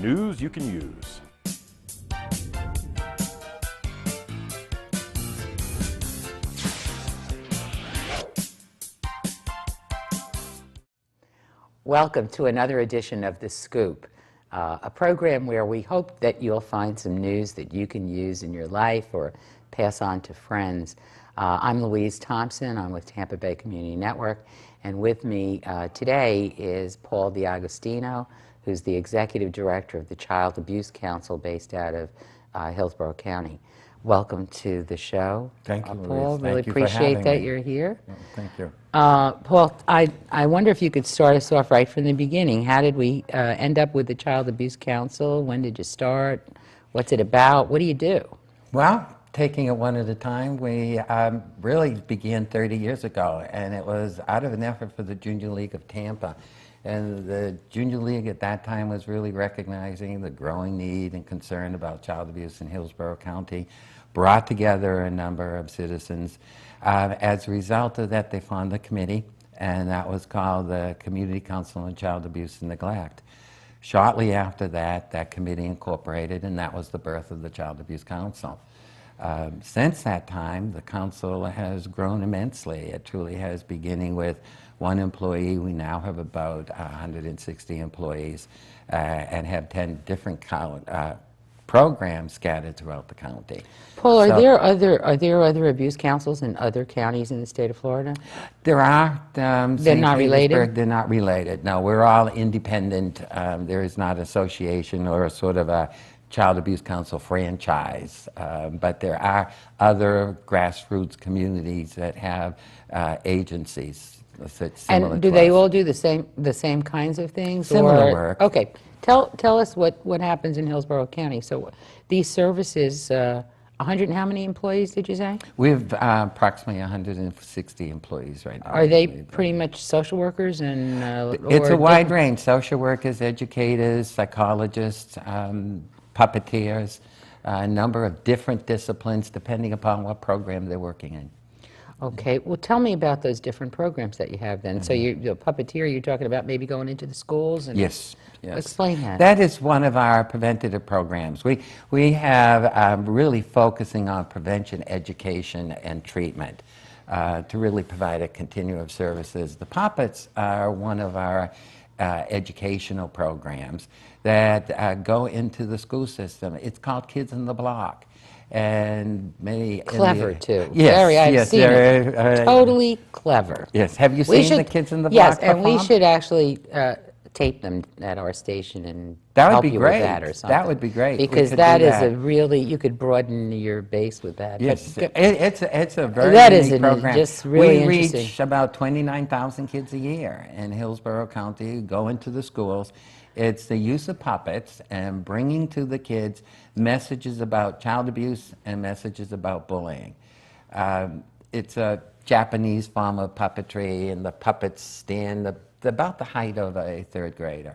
News you can use. Welcome to another edition of The Scoop, a program where we hope that you'll find some news that you can use in your life or pass on to friends. I'm Louise Thompson. I'm with Tampa Bay Community Network, and with me today is Paul D'Agostino, who's the Executive Director of the Child Abuse Council based out of Hillsborough County. Welcome to the show. Thank you, Paul. Louise. Really Thank you for appreciate having that me. you're here. Oh, thank you. Paul, I wonder if you could start us off right from the beginning. How did we end up with the Child Abuse Council? When did you start? What's it about? What do you do? Well, taking it one at a time, we really began 30 years ago, and it was out of an effort for the Junior League of Tampa. And the Junior League at that time was really recognizing the growing need and concern about child abuse in Hillsborough County, brought together a number of citizens. As a result of that, they formed a committee, and that was called the Community Council on Child Abuse and Neglect. Shortly after that, that committee incorporated, and that was the birth of the Child Abuse Council. Since that time, the council has grown immensely. It truly has, beginning with one employee. We now have about 160 employees and have 10 different programs scattered throughout the county. Paul, are there other abuse councils in other counties in the state of Florida? There are. They're not related? They're not related. No, we're all independent. There is not association or a sort of a Child Abuse Council franchise, but there are other grassroots communities that have agencies. And do they all do the same kinds of things? Similar work. Okay, tell us what happens in Hillsborough County. So these services, 100 and how many employees did you say? We have approximately 160 employees right now. Are they pretty much social workers and? It's a wide range: social workers, educators, psychologists, puppeteers, a number of different disciplines depending upon what program they're working in. Okay, well, tell me about those different programs that you have then. So the puppeteer, you're talking about maybe going into the schools? And Yes. Explain that. That is one of our preventative programs. We have really focusing on prevention, education, and treatment to really provide a continuum of services. The puppets are one of our educational programs that go into the school system. It's called Kids in the Block. And many clever too. Yes, I've seen it. Totally clever. Yes. Have you seen the Kids in the Block? Yes, and we should actually tape them at our station and help you with that or something. That would be great. Because that is a really, you could broaden your base with that. Yes, it's a very unique program. Just really we interesting. reach about 29,000 kids a year in Hillsborough County, go into the schools. It's the use of puppets and bringing to the kids messages about child abuse and messages about bullying. It's a Japanese form of puppetry, and the puppets stand about the height of a third grader.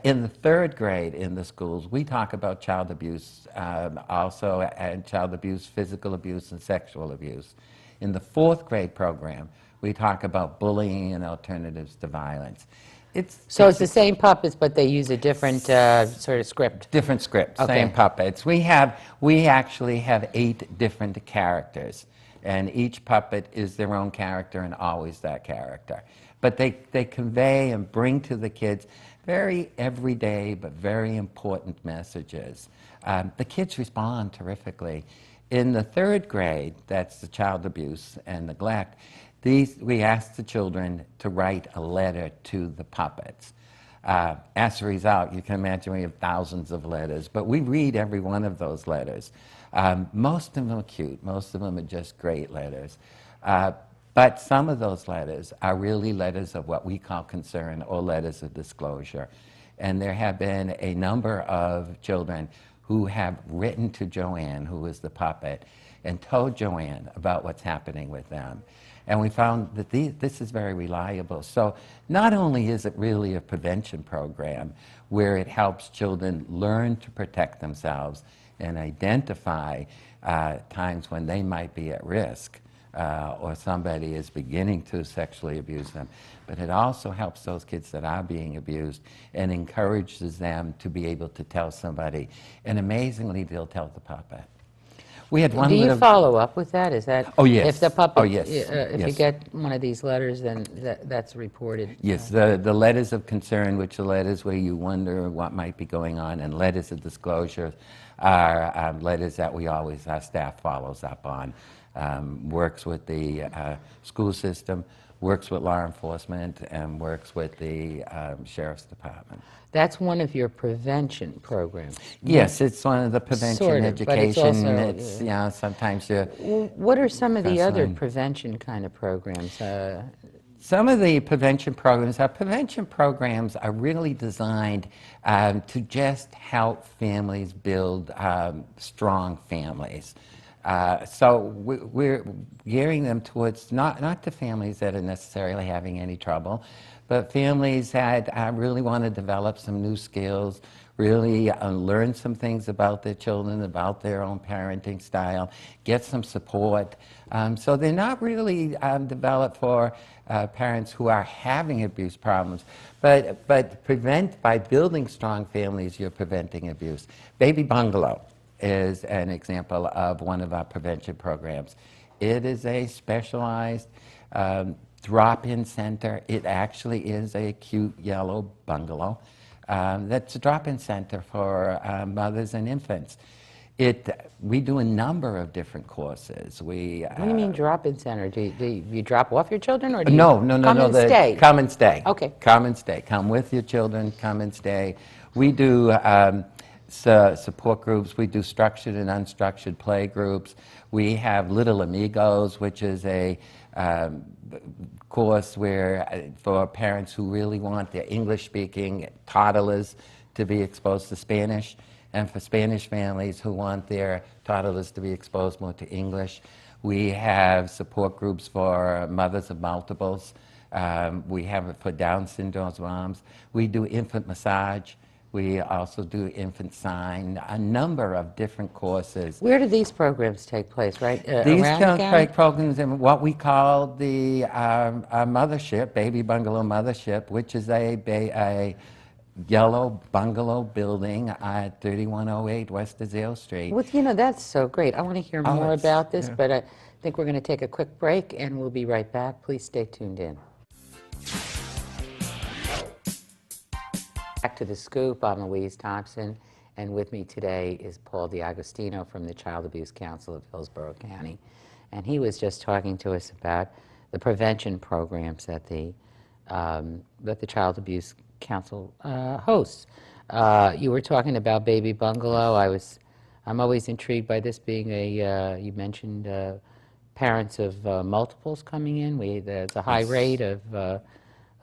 In the third grade in the schools, we talk about child abuse, also and child abuse, physical abuse, and sexual abuse. In the fourth grade program, we talk about bullying and alternatives to violence. It's the same puppets, but they use a different sort of script. Different scripts, Okay. Same puppets. We actually have 8 different characters, and each puppet is their own character and always that character. But they convey and bring to the kids very everyday but very important messages. The kids respond terrifically. In the third grade, that's the child abuse and neglect, we ask the children to write a letter to the puppets. As a result, you can imagine we have thousands of letters, but we read every one of those letters. Most of them are cute. Most of them are just great letters. But some of those letters are really letters of what we call concern or letters of disclosure. And there have been a number of children who have written to Joanne, who is the puppet, and told Joanne about what's happening with them. And we found that this is very reliable. So not only is it really a prevention program where it helps children learn to protect themselves and identify times when they might be at risk, or somebody is beginning to sexually abuse them. But it also helps those kids that are being abused and encourages them to be able to tell somebody. And amazingly, they'll tell the puppet. We had one Do you little... follow up with that? Is that Oh, yes. if the puppet, Oh, yes. if you Yes. get one of these letters, then that's reported? Yes, the letters of concern, which are letters where you wonder what might be going on, and letters of disclosure are letters that we always, our staff follows up on, works with the school system, works with law enforcement, and works with the sheriff's department. That's one of your prevention programs. Yes, it's one of the prevention Sort of, but it's education. also, It's, you know, sometimes you're... What are some of the other Counseling. prevention kind of programs? Some of the prevention programs, our prevention programs are really designed to just help families build strong families. So we're gearing them towards not the families that are necessarily having any trouble, but families that really want to develop some new skills, really learn some things about their children, about their own parenting style, get some support. So they're not really developed for parents who are having abuse problems, but by building strong families, you're preventing abuse. Baby Bungalow is an example of one of our prevention programs. It is a specialized drop-in center. It actually is a cute yellow bungalow. That's a drop-in center for mothers and infants. We do a number of different courses. What do you mean drop-in center? Do you drop off your children, or do you No. come and stay? Come and stay. Okay. Come and stay. Come with your children, come and stay. We do support groups. We do structured and unstructured play groups. We have Little Amigos, which is a course where for parents who really want their English-speaking toddlers to be exposed to Spanish, and for Spanish families who want their toddlers to be exposed more to English. We have support groups for mothers of multiples. We have it for Down syndrome moms. We do infant massage. We also do infant sign, a number of different courses. Where do these programs take place, right? These Around the county? programs in what we call the mothership, Baby Bungalow Mothership, which is a yellow bungalow building at 3108 West Azale Street. Well, you know, that's so great. I want to hear more it's- about this, yeah. but I think we're going to take a quick break, and we'll be right back. Please stay tuned in. Back to The Scoop. I'm Louise Thompson, and with me today is Paul D'Agostino from the Child Abuse Council of Hillsborough County. And he was just talking to us about the prevention programs that the Child Abuse Council hosts. You were talking about Baby Bungalow. I'm always intrigued by this being you mentioned parents of multiples coming in. There's a high rate of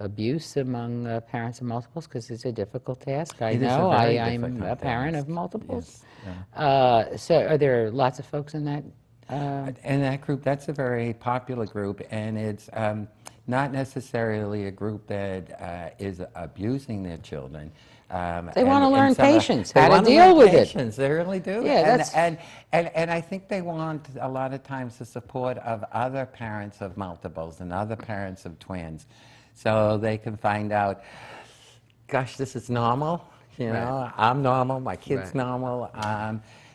abuse among parents of multiples because it's a difficult task. I It is a know. very I'm a difficult parent task. of multiples. Yes, So are there lots of folks in that? And that group, that's a very popular group, and it's not necessarily a group that is abusing their children. They want to and learn some of- patience, they how to wanna deal learn with it. patience, They really do. Yeah, and I think they want a lot of times the support of other parents of multiples and other parents of twins, so they can find out, gosh, this is normal. You know, I'm normal. My kid's Right. normal.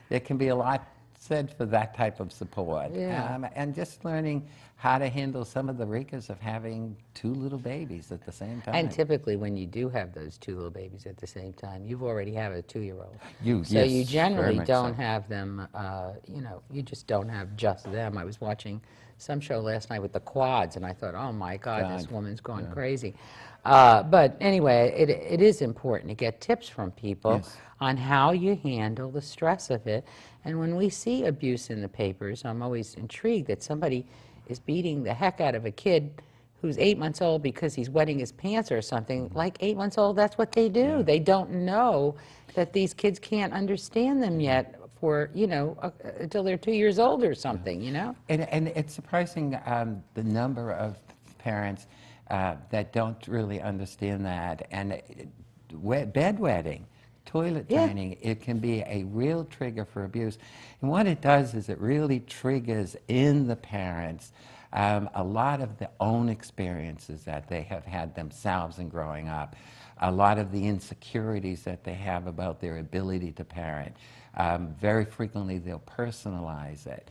There can be a lot said for that type of support. Yeah. And just learning how to handle some of the rigors of having two little babies at the same time. And typically, when you do have those two little babies at the same time, you've already have a 2-year-old. So Yes, you very generally much don't so. have them, you know, you just don't have just them. I was watching some show last night with the quads, and I thought, oh my God, this God, woman's gone crazy. But anyway, it is important to get tips from people Yes. on how you handle the stress of it. And when we see abuse in the papers, I'm always intrigued that somebody is beating the heck out of a kid who's 8 months old because he's wetting his pants or something. Like 8 months old, that's what they do. Yeah. They don't know that these kids can't understand them yet for, you know, until they're 2 years old or something, you know? And it's surprising the number of parents that don't really understand that. And bedwetting toilet Yeah. training, it can be a real trigger for abuse. And what it does is it really triggers in the parents a lot of their own experiences that they have had themselves in growing up, a lot of the insecurities that they have about their ability to parent. Very frequently they'll personalize it.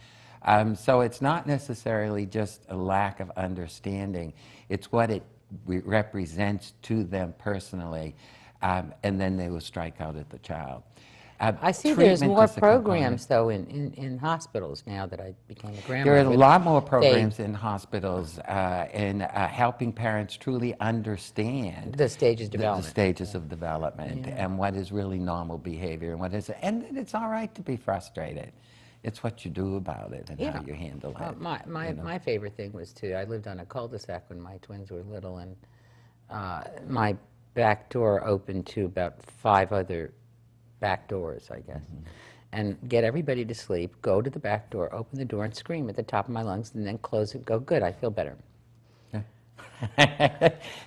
So it's not necessarily just a lack of understanding, it's what it represents to them personally, and then they will strike out at the child. I see there's Treatment more is a component. programs, though, in hospitals now that I became a There grandmother. are a lot more programs in hospitals in helping parents truly understand The stages of the development. stages of development and what is really normal behavior and what is, and that it's all right to be frustrated. It's what you do about it and how you handle it. My favorite thing was I lived on a cul-de-sac when my twins were little, and my back door opened to about 5 other back doors, I guess. And get everybody to sleep, go to the back door, open the door, and scream at the top of my lungs, and then close it, go, good, I feel better.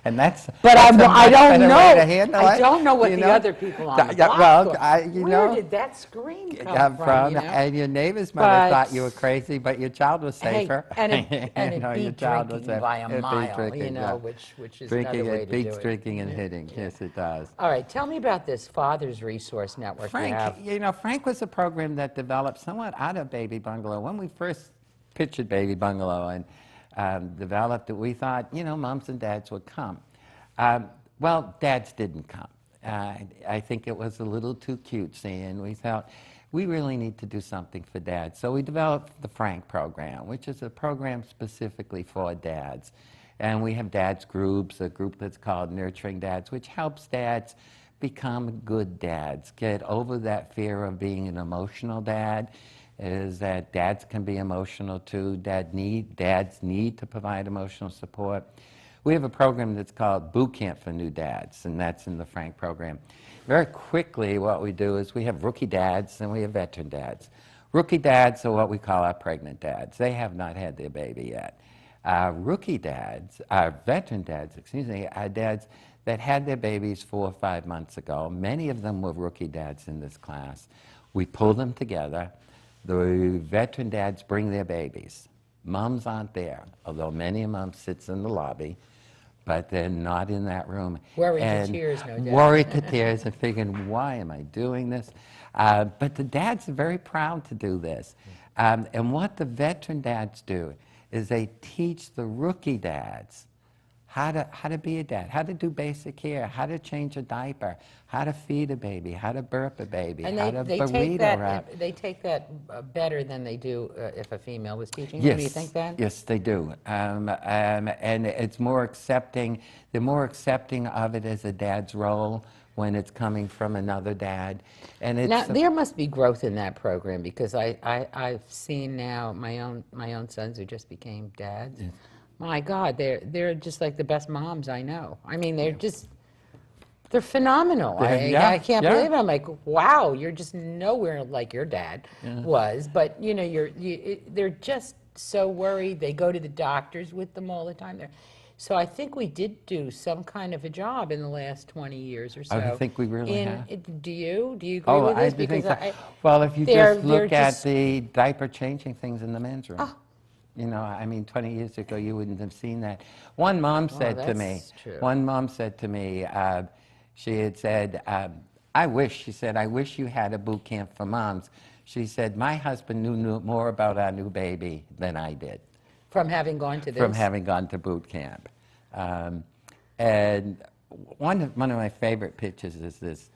And that's But I don't know. I don't know what the other people on the block thought. Where did that scream come from? And your neighbor's mother But- thought you were crazy, but your child was safer. Hey, and You know, it your beat child was drinking safe. by a It beat mile, drinking, yeah. which is Drinking, another way it to do beats it. drinking and hitting. Yes, it does. All right, tell me about this Father's Resource Network you have. Frank, Frank was a program that developed somewhat out of Baby Bungalow. When we first pictured Baby Bungalow and developed it, we thought, moms and dads would come. Well, dads didn't come. I think it was a little too cutesy, and we thought, we really need to do something for dads. So we developed the Frank program, which is a program specifically for dads. And we have dads groups, a group that's called Nurturing Dads, which helps dads become good dads, get over that fear of being an emotional dad, is that dads can be emotional too. Dads need to provide emotional support. We have a program that's called Boot Camp for New Dads, and that's in the Frank program. Very quickly, what we do is we have rookie dads and we have veteran dads. Rookie dads are what we call our pregnant dads. They have not had their baby yet. Rookie dads, veteran dads, are dads that had their babies 4 or 5 months ago. Many of them were rookie dads in this class. We pull them together. The veteran dads bring their babies. Moms aren't there, although many a mom sits in the lobby, but they're not in that room. Worried to tears, no doubt. Worried to tears and thinking, why am I doing this? But the dads are very proud to do this. And what the veteran dads do is they teach the rookie dads how to be a dad, how to do basic care, how to change a diaper, how to feed a baby, how to burp a baby, And how to they burrito wrap. they take that better than they do if a female was teaching them. Yes. Do you think that? Yes, they do. And it's more accepting, they're more accepting of it as a dad's role when it's coming from another dad. And it's Now there must be growth in that program, because I've seen now my own sons who just became dads. Yes. My God, they're just like the best moms I know. I mean, they're phenomenal. I can't believe it. I'm like, wow, you're just nowhere like your dad was. But they're just so worried. They go to the doctors with them all the time. So I think we did do some kind of a job in the last 20 years or so. I think we really have. Do you agree Oh, with this? I do think Because so. Well, if you they're just look just- at the diaper changing things in the men's room. Oh. 20 years ago, you wouldn't have seen that. One mom said to me, that's true. she had said, I wish you had a boot camp for moms. She said, my husband knew more about our new baby than I did. From having gone to this? From having gone to boot camp. And one of my favorite pictures is this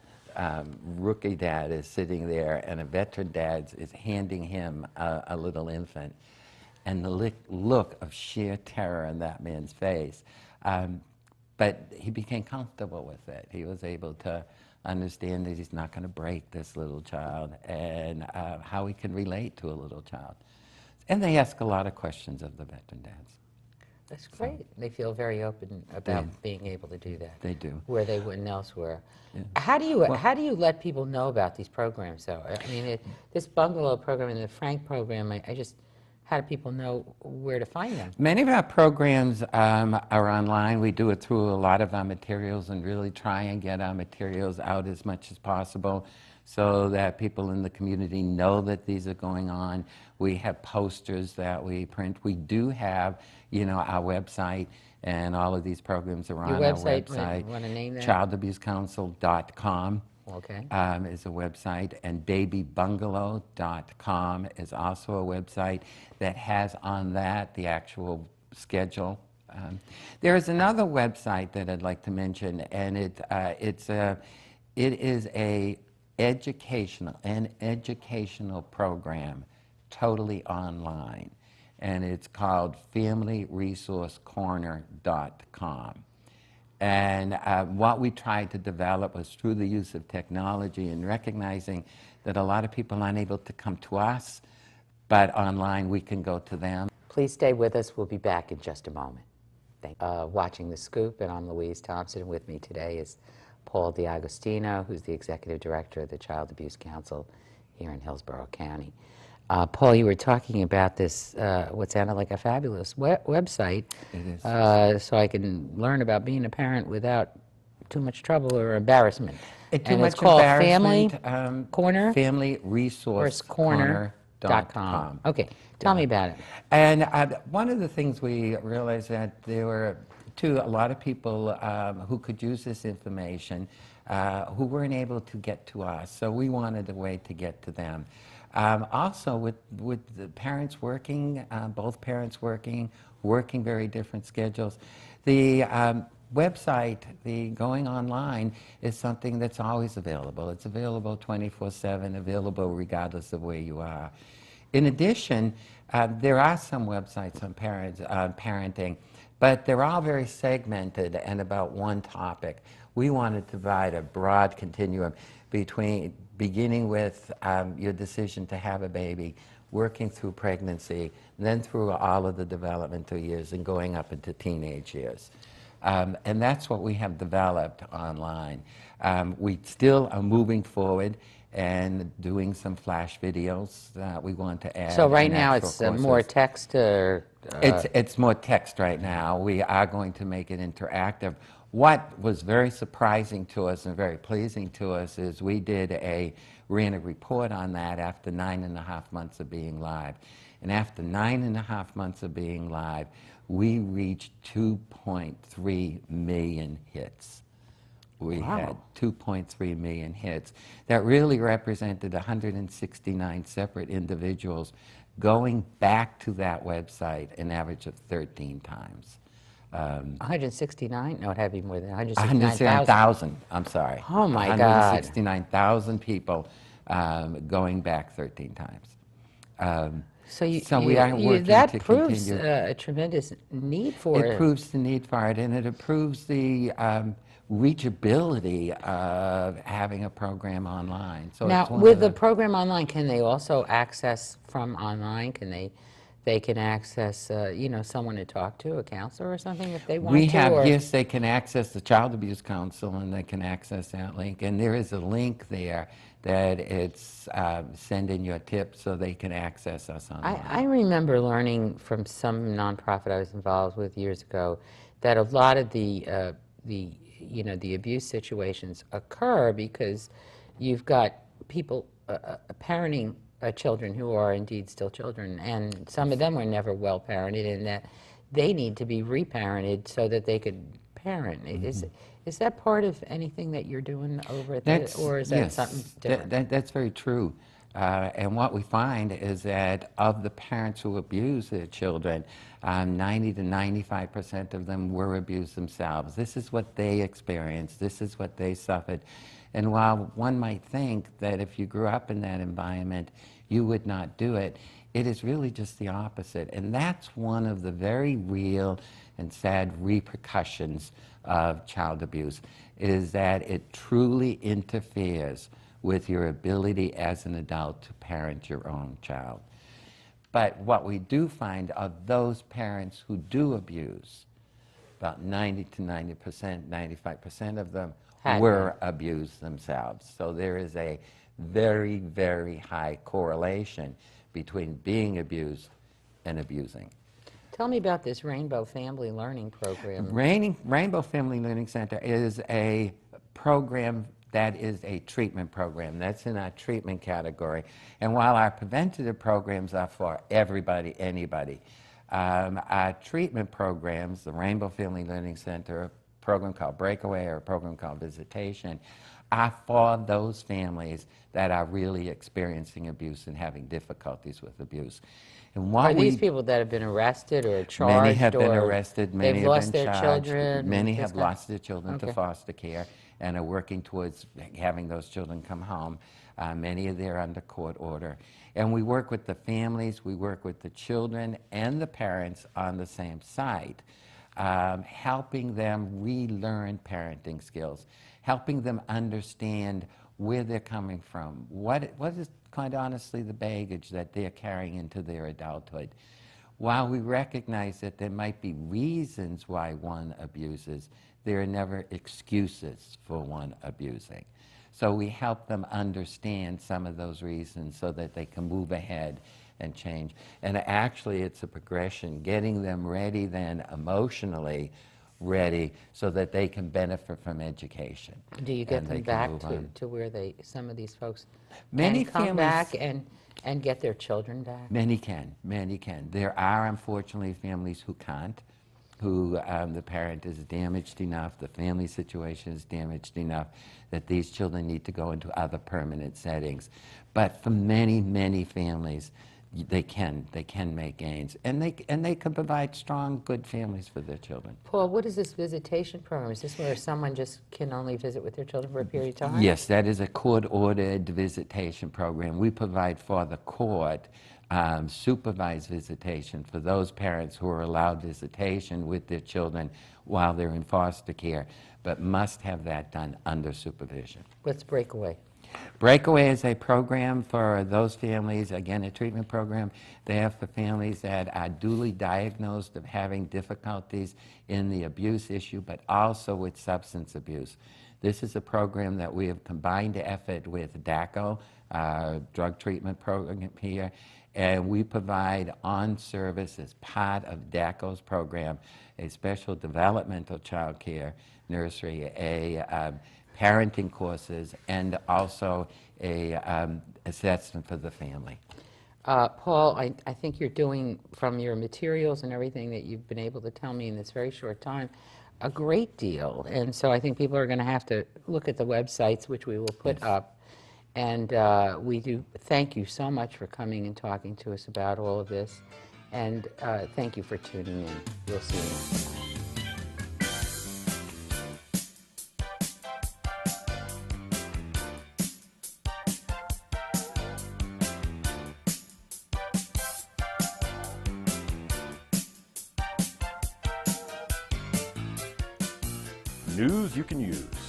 rookie dad is sitting there and a veteran dad is handing him a little infant. And the look of sheer terror in that man's face. But he became comfortable with it. He was able to understand that he's not going to break this little child and how he can relate to a little child. And they ask a lot of questions of the veteran dads. That's great. They feel very open about being able to do that. They do. Where they wouldn't elsewhere. Yeah. How do you let people know about these programs, though? I mean, this bungalow program and the Frank program, how do people know where to find them? Many of our programs are online. We do it through a lot of our materials and really try and get our materials out as much as possible so that people in the community know that these are going on. We have posters that we print. We do have, our website, and all of these programs are Your on our website, website. want to name that? childabusecouncil.com. Okay. Is a website, and babybungalow.com is also a website that has on that the actual schedule. There is another website that I'd like to mention, and it is an educational program, totally online, and it's called FamilyResourceCorner.com. And what we tried to develop was through the use of technology and recognizing that a lot of people aren't able to come to us, but online we can go to them. Please stay with us. We'll be back in just a moment. Thank you. Watching The Scoop, and I'm Louise Thompson. With me today is Paul D'Agostino, who's the Executive Director of the Child Abuse Council here in Hillsborough County. Paul, you were talking about this, what sounded like a fabulous website, It is. so I can learn about being a parent without too much trouble or embarrassment. Too much it's called embarrassment. Family Corner? FamilyResourceCorner.com. Okay, tell me about it. And one of the things we realized that there were a lot of people who could use this information who weren't able to get to us, so we wanted a way to get to them. Also, with the parents working, both parents working very different schedules, the website, the going online, is something that's always available. It's available 24/7, available regardless of where you are. In addition, there are some websites on parenting, but they're all very segmented and about one topic. We wanted to provide a broad continuum beginning with your decision to have a baby, working through pregnancy, then through all of the developmental years and going up into teenage years. And that's what we have developed online. We still are moving forward and doing some flash videos that we want to add. So right now it's more text or? It's more text right now. We are going to make it interactive. What was very surprising to us and very pleasing to us is we ran a report on that after 9.5 months of being live. And after 9.5 months of being live, we reached 2.3 million hits. We had 2.3 million hits. That really represented 169 separate individuals going back to that website an average of 13 times. 169? No, it had to be more than 169,000, I'm sorry. Oh my God. 169,000 people going back 13 times. We are working that to proves continue. a tremendous need for it. It proves the need for it, and it improves the reachability of having a program online. So Now, it's one with of the program online, can they also access from online? Can they can access, someone to talk to, a counselor or something if they want to? Yes, they can access the Child Abuse Council, and they can access that link. And there is a link there that it's send in your tips so they can access us online. I remember learning from some nonprofit I was involved with years ago that a lot of the abuse situations occur because you've got people parenting children who are indeed still children, and some of them were never well parented, and that they need to be reparented so that they could parent. Mm-hmm. Is that part of anything that you're doing over at or is that something different? That's very true. And what we find is that of the parents who abuse their children, 90 to 95% of them were abused themselves. This is what they experienced. This is what they suffered. And while one might think that if you grew up in that environment, you would not do it, it is really just the opposite. And that's one of the very real and sad repercussions of child abuse, is that it truly interferes with your ability as an adult to parent your own child. But what we do find of those parents who do abuse, about 90 to 90%, 95% of them were abused themselves. So there is a very, very high correlation between being abused and abusing. Tell me about this Rainbow Family Learning Program. Rainbow Family Learning Center is a program that is a treatment program. That's in our treatment category. And while our preventative programs are for everybody, anybody, our treatment programs, the Rainbow Family Learning Center, a program called Breakaway or a program called Visitation, are for those families that are really experiencing abuse and having difficulties with abuse. And Are these people that have been arrested or charged? Many have been or arrested, many they've have lost been their charged, children? many this have kind- lost their children to Okay. foster care and are working towards having those children come home. Many of them are under court order. And we work with the families, we work with the children and the parents on the same side, helping them relearn parenting skills, helping them understand where they're coming from, what is quite honestly the baggage that they're carrying into their adulthood. While we recognize that there might be reasons why one abuses, there are never excuses for one abusing. So we help them understand some of those reasons so that they can move ahead and change. And actually it's a progression, getting them ready then emotionally ready so that they can benefit from education. Do you get and them they can back move to, on. to where some of these folks Many can come families- back and get their children back? Many can, many can. There are unfortunately families who can't, who the parent is damaged enough, the family situation is damaged enough that these children need to go into other permanent settings. But for many, many families, they can make gains, and they can provide strong, good families for their children. Paul, what is this visitation program? Is this where someone just can only visit with their children for a period of time? Yes, that is a court-ordered visitation program. We provide for the court supervised visitation for those parents who are allowed visitation with their children while they're in foster care, but must have that done under supervision. What's Breakaway? Breakaway is a program for those families, again, a treatment program. They have for families that are duly diagnosed of having difficulties in the abuse issue, but also with substance abuse. This is a program that we have combined effort with DACO, drug treatment program here, and we provide on service as part of DACO's program a special developmental child care nursery, parenting courses, and also a assessment for the family. Paul, I think you're doing, from your materials and everything that you've been able to tell me in this very short time, a great deal. And so I think people are going to have to look at the websites, which we will put up. And we do thank you so much for coming and talking to us about all of this. And thank you for tuning in. We'll see you next time. News you can use.